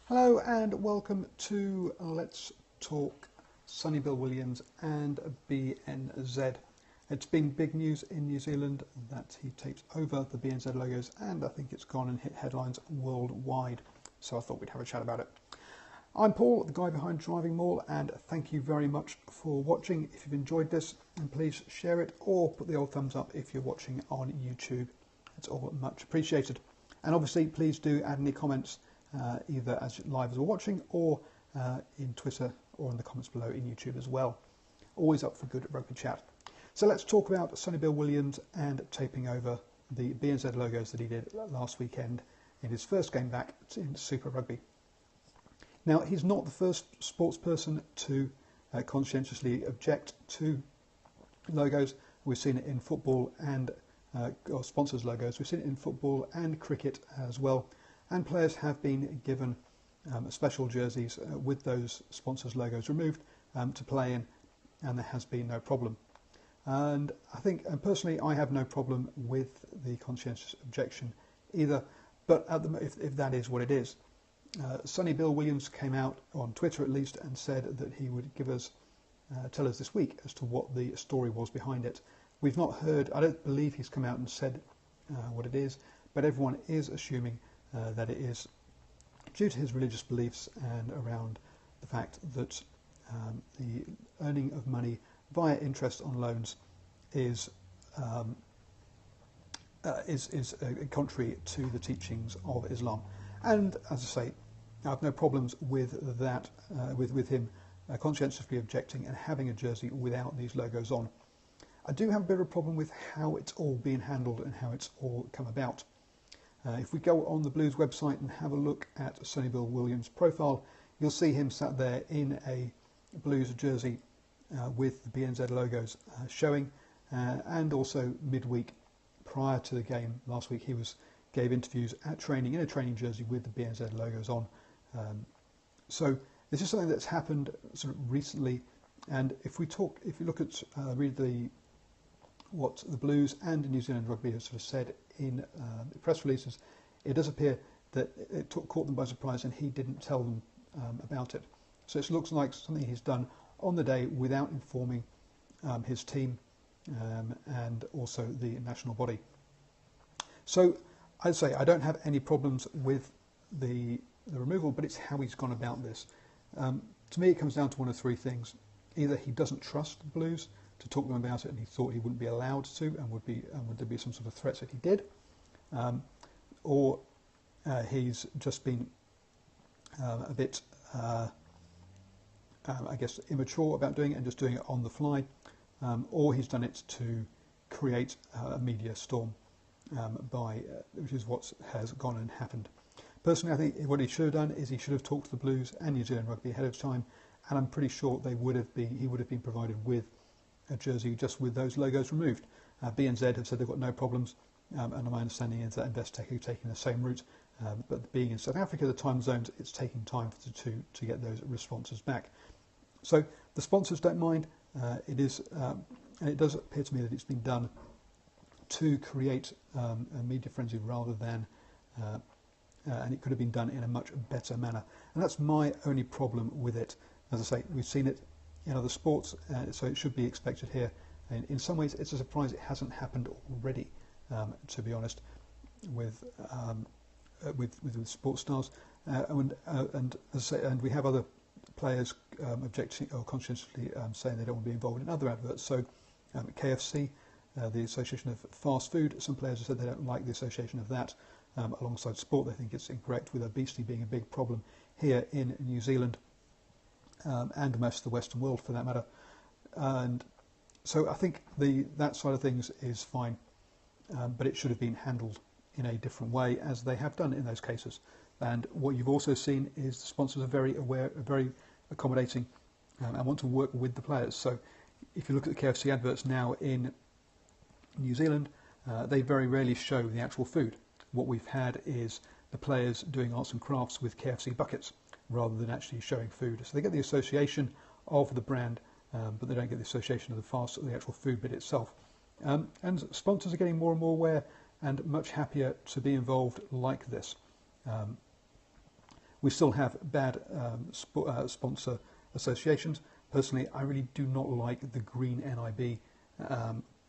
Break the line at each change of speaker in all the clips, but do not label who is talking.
Hello and welcome to Let's Talk Sonny Bill Williams and BNZ. It's been big news in New Zealand that he takes over the BNZ logos, and I think it's gone and hit headlines worldwide, so I thought we'd have a chat about it. I'm Paul, the guy behind DrivingMaul, and thank you very much for watching. If you've enjoyed this, and please share it or put the old thumbs up if you're watching on YouTube. It's all much appreciated. And obviously please do add any comments either as live as we're watching or in Twitter or in the comments below in YouTube as well. Always up for good rugby chat. So let's talk about Sonny Bill Williams and taping over the BNZ logos that he did last weekend in his first game back in Super Rugby. Now, he's not the first sports person to conscientiously object to logos. We've seen it in football and or sponsors logos. We've seen it in football and cricket as well. And players have been given special jerseys with those sponsors logos removed to play in, and there has been no problem. And I think, and personally, I have no problem with the conscientious objection either, but if that is what it is. Sonny Bill Williams came out on Twitter at least and said that he would tell us this week as to what the story was behind it. We've not heard, I don't believe he's come out and said what it is, but everyone is assuming that it is due to his religious beliefs and around the fact that the earning of money via interest on loans is contrary to the teachings of Islam. And as I say, I have no problems with that, with him conscientiously objecting and having a jersey without these logos on. I do have a bit of a problem with how it's all being handled and how it's all come about. If we go on the Blues website and have a look at Sonny Bill Williams' profile, you'll see him sat there in a Blues jersey with the BNZ logos showing, and also midweek prior to the game last week he gave interviews at training in a training jersey with the BNZ logos on. So this is something that's happened sort of recently, and if you look at what the Blues and New Zealand Rugby have sort of said in press releases, it does appear that it caught them by surprise and he didn't tell them about it. So it looks like something he's done on the day without informing his team and also the national body. So I'd say I don't have any problems with the removal, but it's how he's gone about this. To me, it comes down to one of three things. Either he doesn't trust the Blues to talk to them about it, and he thought he wouldn't be allowed to, and would there be some sort of threats if he did, or he's just been a bit, I guess, immature about doing it and just doing it on the fly, or he's done it to create a media storm, which is what has gone and happened. Personally, I think what he should have done is he should have talked to the Blues and New Zealand Rugby ahead of time, and I'm pretty sure he would have been provided with a jersey just with those logos removed. BNZ have said they've got no problems, and my understanding is that Investec are taking the same route, but being in South Africa, the time zones, it's taking time to get those responses back. So the sponsors don't mind. And it does appear to me that it's been done to create a media frenzy rather than, and it could have been done in a much better manner. And that's my only problem with it. As I say, we've seen it in other sports, so it should be expected here. And in some ways, it's a surprise it hasn't happened already. To be honest, with sports stars, and as I say, and we have other players objecting or conscientiously saying they don't want to be involved in other adverts. So KFC, the Association of Fast Food, some players have said they don't like the association of that alongside sport. They think it's incorrect, with obesity being a big problem here in New Zealand and most of the Western world for that matter. And so I think that side of things is fine, but it should have been handled in a different way, as they have done in those cases. And what you've also seen is the sponsors are very aware, very accommodating, and want to work with the players. So if you look at the KFC adverts now in New Zealand, they very rarely show the actual food. What we've had is the players doing arts and crafts with KFC buckets rather than actually showing food. So they get the association of the brand, but they don't get the association of the actual food bit itself. And sponsors are getting more and more aware and much happier to be involved like this. We still have bad sponsor associations. Personally, I really do not like the green NIB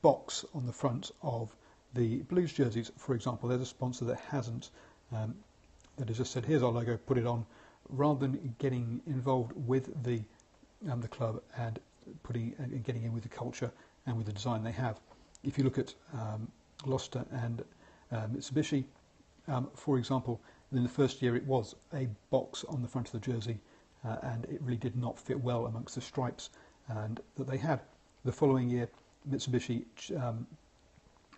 box on the front of the Blues jerseys, for example. There's a sponsor that hasn't, that has just said, here's our logo, put it on, rather than getting involved with the club and getting in with the culture and with the design they have. If you look at Gloucester and Mitsubishi, for example, in the first year it was a box on the front of the jersey, and it really did not fit well amongst the stripes and that they had. The following year, Mitsubishi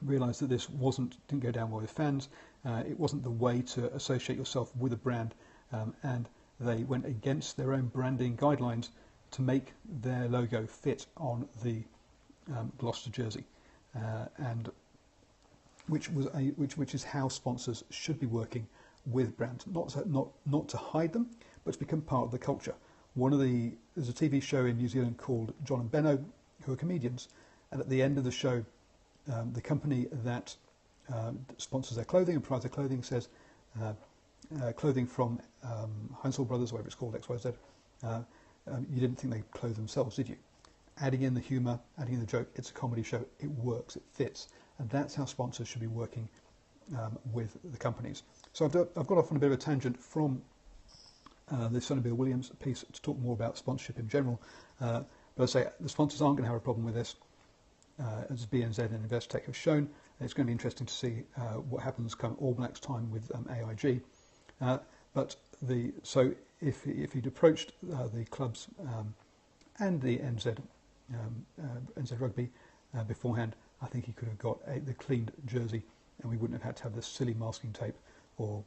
realised that this didn't go down well with fans. It wasn't the way to associate yourself with a brand, and they went against their own branding guidelines to make their logo fit on the Gloucester jersey, and which is how sponsors should be working with brands, not to hide them, but to become part of the culture. There's a TV show in New Zealand called John and Benno, who are comedians, and at the end of the show, the company that sponsors their clothing and provides their clothing says, clothing from Heinsohn Brothers, whatever it's called, XYZ, you didn't think they clothe themselves, did you? Adding in the humour, adding in the joke, it's a comedy show, it works, it fits, and that's how sponsors should be working with the companies. So I've got off on a bit of a tangent from the Sonny Bill Williams piece to talk more about sponsorship in general, but I say the sponsors aren't going to have a problem with this, as BNZ and Investec have shown. It's going to be interesting to see what happens come All Blacks time with AIG. So if he'd approached the clubs and the NZ Rugby beforehand, I think he could have got the cleaned jersey, and we wouldn't have had to have this silly masking tape or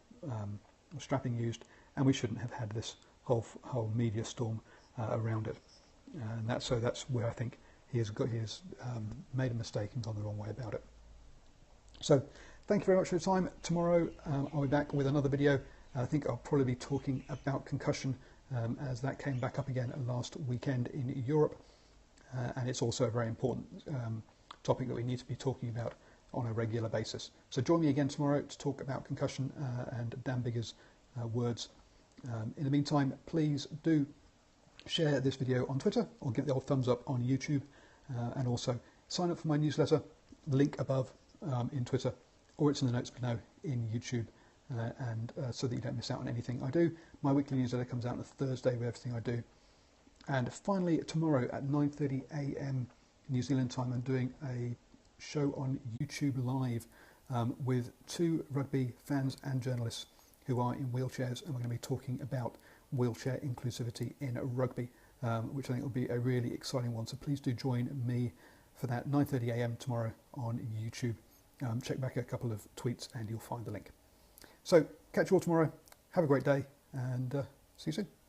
strapping used, and we shouldn't have had this whole media storm around it. And that's where I think he has made a mistake and gone the wrong way about it. So thank you very much for your time. Tomorrow I'll be back with another video. I think I'll probably be talking about concussion, as that came back up again last weekend in Europe, and it's also a very important topic that we need to be talking about on a regular basis. So join me again tomorrow to talk about concussion and Dan Biggar's words. In the meantime, please do share this video on Twitter or give the old thumbs up on YouTube, and also sign up for my newsletter, link above in Twitter, or it's in the notes below in YouTube, and so that you don't miss out on anything I do. My weekly newsletter comes out on a Thursday with everything I do. And finally, tomorrow at 9:30 a.m. New Zealand time, I'm doing a show on YouTube Live with two rugby fans and journalists who are in wheelchairs, and we're going to be talking about wheelchair inclusivity in rugby, which I think will be a really exciting one. So please do join me for that 9:30 a.m. tomorrow on YouTube. Check back a couple of tweets and you'll find the link. So catch you all tomorrow. Have a great day, and see you soon.